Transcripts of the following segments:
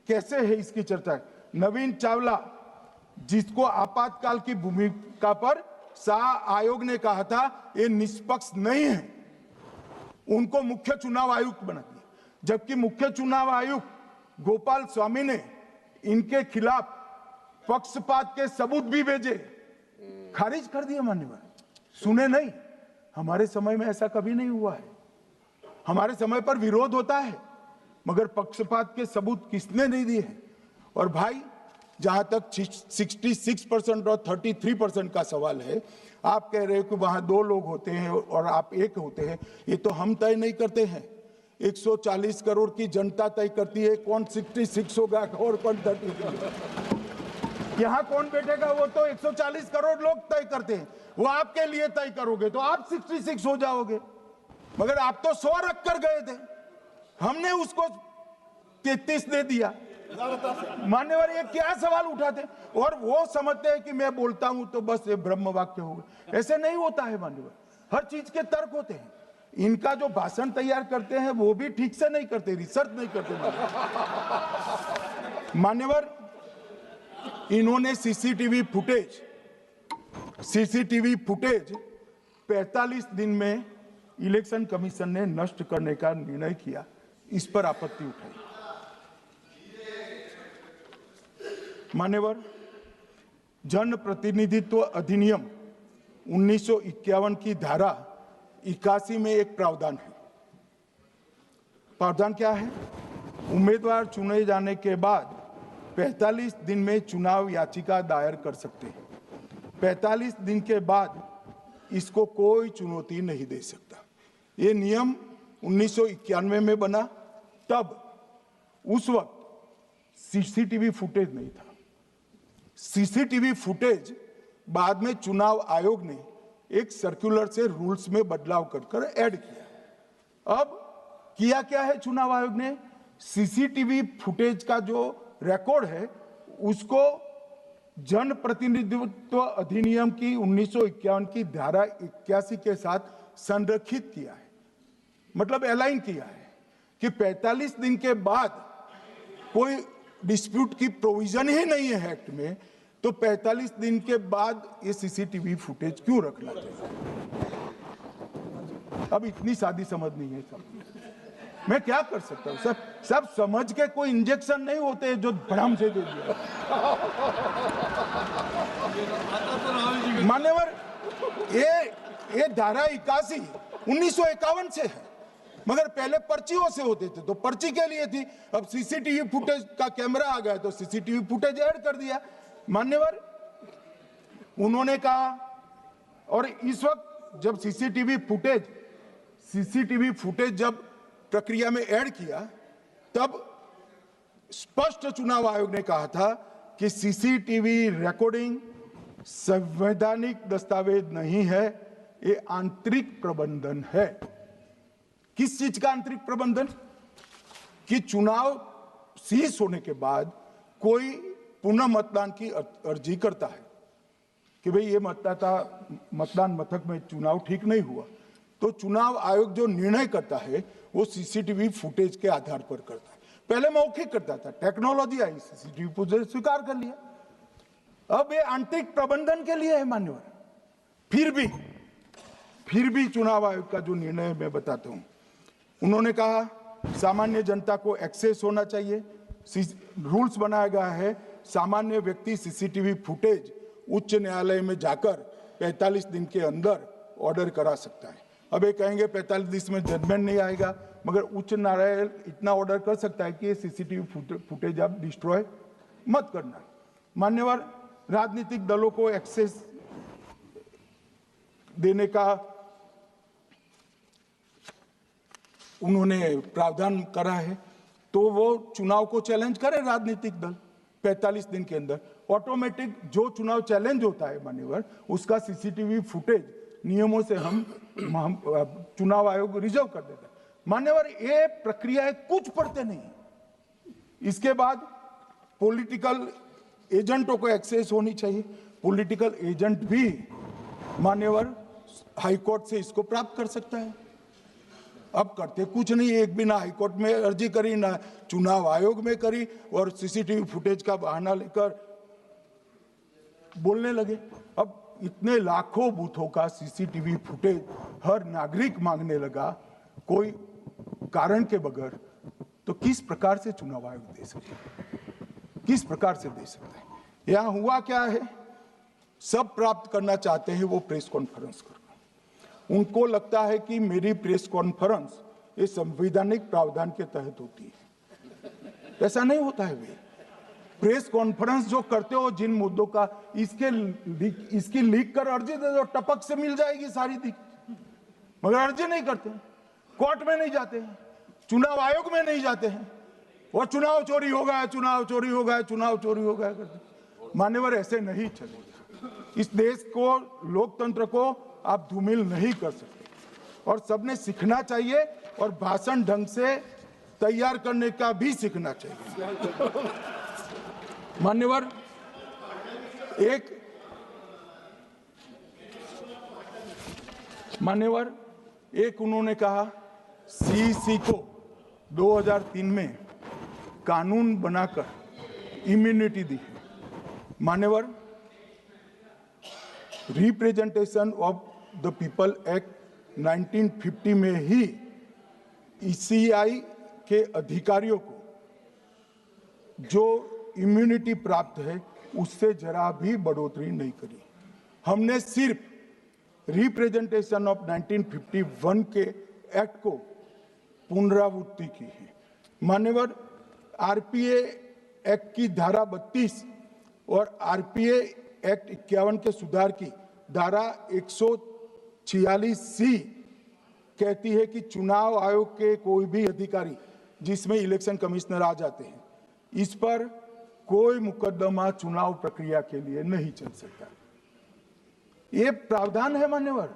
कैसे है इसकी चर्चा है। नवीन चावला, जिसको आपातकाल की भूमिका पर शाह आयोग ने कहा था ये निष्पक्ष नहीं है, उनको मुख्य चुनाव आयुक्त बना दिया, जबकि मुख्य चुनाव आयुक्त गोपाल स्वामी ने इनके खिलाफ पक्षपात के सबूत भी भेजे, खारिज कर दिया। मान्यवर सुने नहीं, हमारे समय में ऐसा कभी नहीं हुआ है। हमारे समय पर विरोध होता है, मगर पक्षपात के सबूत किसने नहीं दिए हैं। और भाई, जहां तक 66% और 33% का सवाल है, आप कह रहे हो कि वहां 2 लोग होते हैं और आप 1 होते हैं, ये तो हम तय नहीं करते हैं। 140 करोड़ की जनता तय करती है कौन 66 होगा और कौन 33। यहाँ कौन बैठेगा वो तो 140 करोड़ लोग तय करते हैं, वो आपके लिए तय करोगे तो आप 66 हो जाओगे। मगर आप तो 100 रख कर गए थे, हमने उसको 33 दे दिया। मान्यवर ये क्या सवाल उठाते, और वो समझते हैं कि मैं बोलता हूं तो बस ये ब्रह्म वाक्य होगा। ऐसे नहीं होता है मान्यवर, हर चीज के तर्क होते हैं। इनका जो भाषण तैयार करते हैं वो भी ठीक से नहीं करते, रिसर्च नहीं करते। मान्यवर, इन्होंने सीसीटीवी फुटेज 45 दिन में इलेक्शन कमीशन ने नष्ट करने का निर्णय किया, इस पर आपत्ति उठाई। मान्यवर, जन प्रतिनिधित्व अधिनियम 1951 की धारा 81 में एक प्रावधान है। प्रावधान क्या है? उम्मीदवार चुने जाने के बाद 45 दिन में चुनाव याचिका दायर कर सकते हैं। 45 दिन के बाद इसको कोई चुनौती नहीं दे सकता। ये नियम 1991 में बना, तब उस वक्त सीसीटीवी फुटेज नहीं था। सीसीटीवी फुटेज बाद में चुनाव आयोग ने एक सर्कुलर से रूल्स में बदलाव कर ऐड किया। अब किया क्या है चुनाव आयोग ने? सीसीटीवी फुटेज का जो रिकॉर्ड है उसको जन प्रतिनिधित्व अधिनियम की 1951 की धारा 81 के साथ संरक्षित किया है, मतलब अलाइन किया है कि 45 दिन के बाद कोई डिस्प्यूट की प्रोविजन ही नहीं है एक्ट में, तो 45 दिन के बाद ये सीसीटीवी फुटेज क्यों रखना चाहिए? अब इतनी सादी समझ नहीं है सब, मैं क्या कर सकता हूं? सब समझ के कोई इंजेक्शन नहीं होते जो भ्रम से दे दिया। मान्यवर, ये धारा 81 1951 से है, मगर पहले पर्चियों से होते थे तो पर्ची के लिए थी। अब सीसीटीवी फुटेज का कैमरा आ गया तो सीसीटीवी फुटेज ऐड कर दिया। मान्यवर, उन्होंने कहा, और इस वक्त जब सीसीटीवी फुटेज जब प्रक्रिया में ऐड किया, तब स्पष्ट चुनाव आयोग ने कहा था कि सीसीटीवी रिकॉर्डिंग संवैधानिक दस्तावेज नहीं है, ये आंतरिक प्रबंधन है। किस चीज का आंतरिक प्रबंधन? कि चुनाव सीज होने के बाद कोई पुनः मतदान की अर्जी करता है कि भाई ये मतदान मथक में चुनाव ठीक नहीं हुआ, तो चुनाव आयोग जो निर्णय करता है वो सीसीटीवी फुटेज के आधार पर करता है। पहले मौखिक करता था, टेक्नोलॉजी आई, सीसीटीवी फुटेज स्वीकार कर लिया। अब ये आंतरिक प्रबंधन के लिए है मान्यवर। फिर भी चुनाव आयोग का जो निर्णय मैं बताता हूं, उन्होंने कहा सामान्य जनता को एक्सेस होना चाहिए। रूल्स बनाया गया है, सामान्य व्यक्ति सीसीटीवी फुटेज उच्च न्यायालय में जाकर 45 दिन के अंदर ऑर्डर करा सकता है। अब ये कहेंगे 45 दिन में जजमेंट नहीं आएगा, मगर उच्च न्यायालय इतना ऑर्डर कर सकता है कि सीसीटीवी फुटेज आप डिस्ट्रॉय मत करना। मान्यवर, राजनीतिक दलों को एक्सेस देने का उन्होंने प्रावधान करा है, तो वो चुनाव को चैलेंज करे राजनीतिक दल 45 दिन के अंदर। ऑटोमेटिक जो चुनाव चैलेंज होता है मान्यवर, उसका सीसीटीवी फुटेज नियमों से हम चुनाव आयोग रिजर्व कर देता है। मान्यवर, ये प्रक्रिया कुछ पढ़ते नहीं। इसके बाद पॉलिटिकल एजेंटों को एक्सेस होनी चाहिए। पॉलिटिकल एजेंट भी मान्यवर हाईकोर्ट से इसको प्राप्त कर सकता है। अब करते कुछ नहीं, एक भी ना हाईकोर्ट में अर्जी करी, ना चुनाव आयोग में करी, और सीसीटीवी फुटेज का बहाना लेकर बोलने लगे। अब इतने लाखों बूथों का सीसीटीवी फुटेज हर नागरिक मांगने लगा कोई कारण के बगैर, तो किस प्रकार से चुनाव आयोग दे सकते हैं, किस प्रकार से दे सकते हैं? यहां हुआ क्या है, सब प्राप्त करना चाहते हैं वो प्रेस कॉन्फ्रेंस कर, उनको लगता है कि मेरी प्रेस कॉन्फ्रेंस ये संवैधानिक प्रावधान के तहत होती है। ऐसा नहीं होता है। वे प्रेस कॉन्फ्रेंस जो करते हो जिन मुद्दों का, इसकी लीक कर अर्जी दे दो, टपक से मिल जाएगी सारी दिख, मगर अर्जी नहीं करते, कोर्ट में नहीं जाते हैं, चुनाव आयोग में नहीं जाते हैं, और चुनाव चोरी हो गया, चुनाव चोरी हो गया, चुनाव चोरी हो गया करते। मान्यवर, ऐसे नहीं चलेगा। इस देश को, लोकतंत्र को आप धूमिल नहीं कर सकते, और सबने सीखना चाहिए, और भाषण ढंग से तैयार करने का भी सीखना चाहिए। मान्यवर, एक उन्होंने कहा सीसी को 2003 में कानून बनाकर इम्यूनिटी दी है। मान्यवर, representation of the people act 1950 में ही ईसीआई के अधिकारियों को जो इम्यूनिटी प्राप्त है उससे जरा भी बढ़ोतरी नहीं करी। हमने सिर्फ रिप्रेजेंटेशन ऑफ 1951 के एक्ट को पुनरावृत्ति की है। मान्यवर, आरपीए एक्ट की धारा 32 और आरपीए एक्ट 51 के सुधार की धारा 146C कहती है कि चुनाव आयोग के कोई भी अधिकारी जिसमें इलेक्शन कमिश्नर आ जाते हैं, इस पर कोई मुकदमा चुनाव प्रक्रिया के लिए नहीं चल सकता। ये प्रावधान है मान्यवर,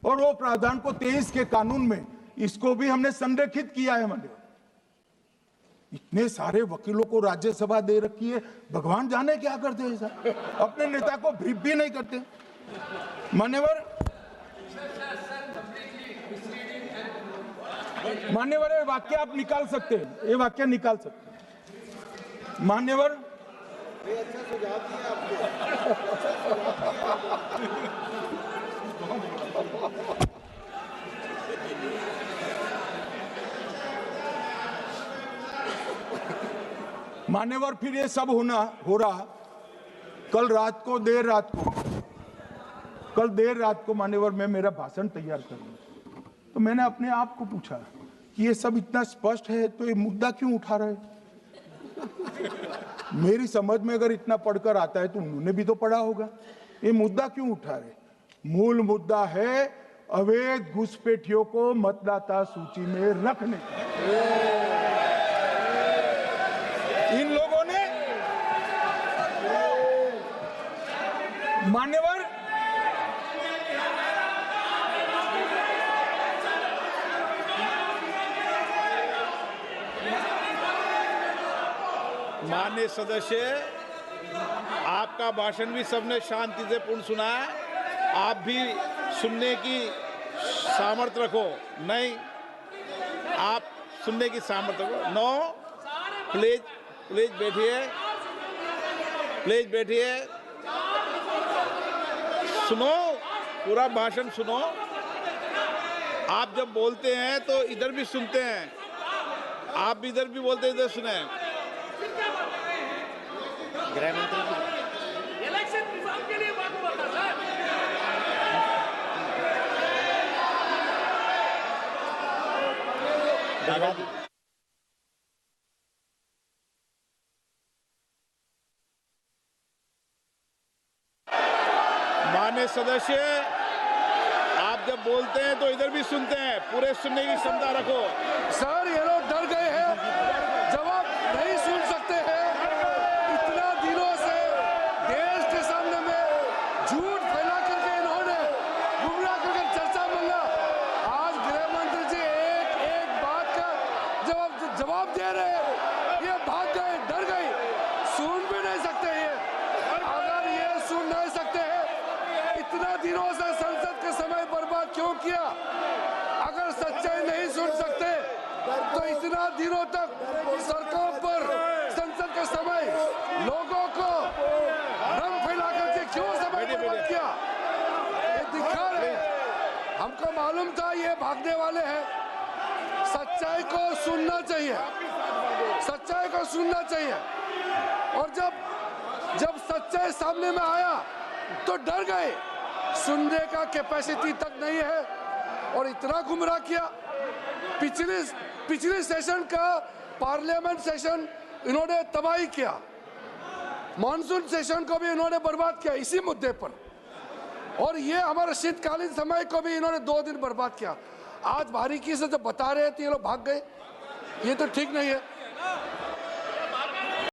और वो प्रावधान को 23 के कानून में इसको भी हमने संरेखित किया है मान्यवर। इतने सारे वकीलों को राज्यसभा दे रखी है, भगवान जाने क्या करते हैं सर, अपने नेता को ब्रीफ भी नहीं करते। मान्यवर, ये वाक्य आप निकाल सकते हैं, ये वाक्य निकाल सकते हैं। मान्यवर, मान्यवर, फिर ये सब हो रहा कल देर रात को मान्यवर, मैं मेरा भाषण तैयार कर लूं, तो मैंने अपने आप को पूछा कि ये सब इतना स्पष्ट है तो ये मुद्दा क्यों उठा रहे? मेरी समझ में अगर इतना पढ़कर आता है तो उन्होंने भी तो पढ़ा होगा। ये मुद्दा क्यों उठा रहे? मूल मुद्दा है अवैध घुसपैठियों को मतदाता सूची में रखने। इन लोगों ने मान्यवर, माननीय सदस्य, आपका भाषण भी सबने शांति से पूर्ण सुना है, आप भी सुनने की सामर्थ्य रखो। नहीं, आप सुनने की सामर्थ्य रखो। नो, प्लीज बैठिए, प्लीज बैठिए, सुनो, पूरा भाषण सुनो। आप जब बोलते हैं तो इधर भी सुनते हैं, आप भी इधर भी बोलते हैं, इधर सुने। गृह मंत्री इलेक्शन रिफॉर्म के लिए बात बोलता सर। माननीय सदस्य, आप जब बोलते हैं तो इधर भी सुनते हैं, पूरे सुनने की क्षमता रखो। सर, ये लोग डर गए हैं, जवाब नहीं सुन सकते हैं। इतना दिनों से देश के सामने में झूठ फैला करके इन्होंने गुमराह करके चर्चा मिला। आज गृह मंत्री जी एक बात का जवाब दे रहे हैं, ये भाग गए, डर गए, सुन भी नहीं सकते ये। अगर ये सुन नहीं सकते हैं, इतना दिनों से संसद के समय बर्बाद क्यों किया? अगर सच्चाई नहीं सुन सकते तो इतना दिनों तक सड़कों पर संसद के समय लोगों को रंग फैला करके क्यों समय बर्बाद किया? ये दिखा रहे, हमको मालूम था ये भागने वाले हैं। सच्चाई को सुनना चाहिए, सच्चाई को सुनना चाहिए। और जब सच्चाई सामने में आया तो डर गए, सुनने का कैपेसिटी तक नहीं है और इतना गुमराह किया। पिछले सेशन का पार्लियामेंट सेशन इन्होंने तबाही किया, मॉनसून सेशन को भी इन्होंने बर्बाद किया इसी मुद्दे पर, और ये हमारे शीतकालीन समय को भी इन्होंने 2 दिन बर्बाद किया। आज बारीकी से जब बता रहे थे ये लोग भाग गए, ये तो ठीक नहीं है।